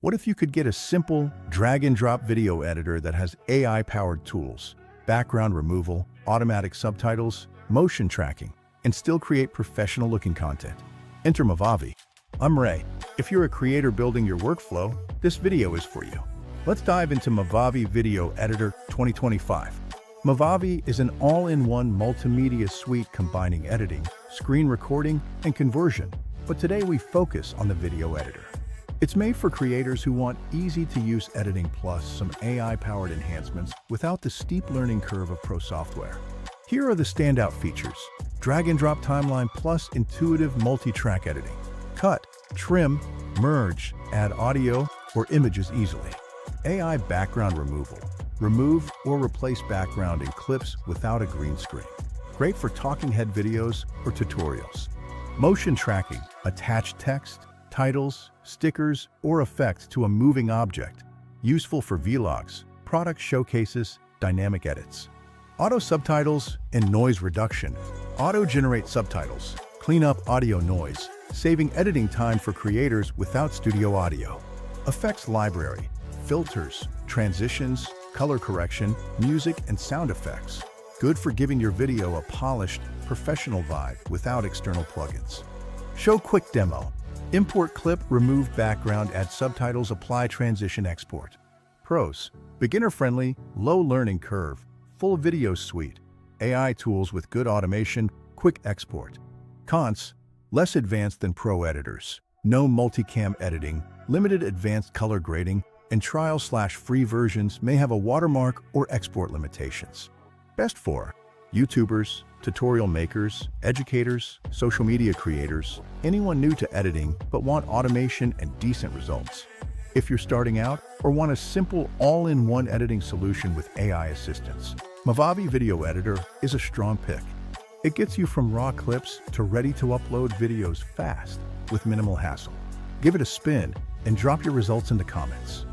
What if you could get a simple drag-and-drop video editor that has AI-powered tools, background removal, automatic subtitles, motion tracking, and still create professional-looking content? Enter Movavi. I'm Ray. If you're a creator building your workflow, this video is for you. Let's dive into Movavi Video Editor 2025. Movavi is an all-in-one multimedia suite combining editing, screen recording, and conversion. But today we focus on the video editor. It's made for creators who want easy-to-use editing plus some AI-powered enhancements without the steep learning curve of pro software. Here are the standout features: drag-and-drop timeline plus intuitive multi-track editing. Cut, trim, merge, add audio or images easily. AI background removal. Remove or replace background in clips without a green screen. Great for talking head videos or tutorials. Motion tracking. Attach text, titles, stickers, or effects to a moving object. Useful for vlogs, product showcases, dynamic edits. Auto subtitles and noise reduction. Auto-generate subtitles. Clean up audio noise, saving editing time for creators without studio audio. Effects library. Filters, transitions, color correction, music, and sound effects. Good for giving your video a polished, professional vibe without external plugins. Show quick demo. Import clip, remove background, add subtitles, apply transition, export. Pros: beginner-friendly, low learning curve, full video suite, AI tools with good automation, quick export. Cons: less advanced than pro editors, no multicam editing, limited advanced color grading, and trial/free versions may have a watermark or export limitations. Best for YouTubers, tutorial makers, educators, social media creators, anyone new to editing but want automation and decent results. If you're starting out or want a simple all-in-one editing solution with AI assistance, Movavi Video Editor is a strong pick. It gets you from raw clips to ready-to-upload videos fast with minimal hassle. Give it a spin and drop your results in the comments.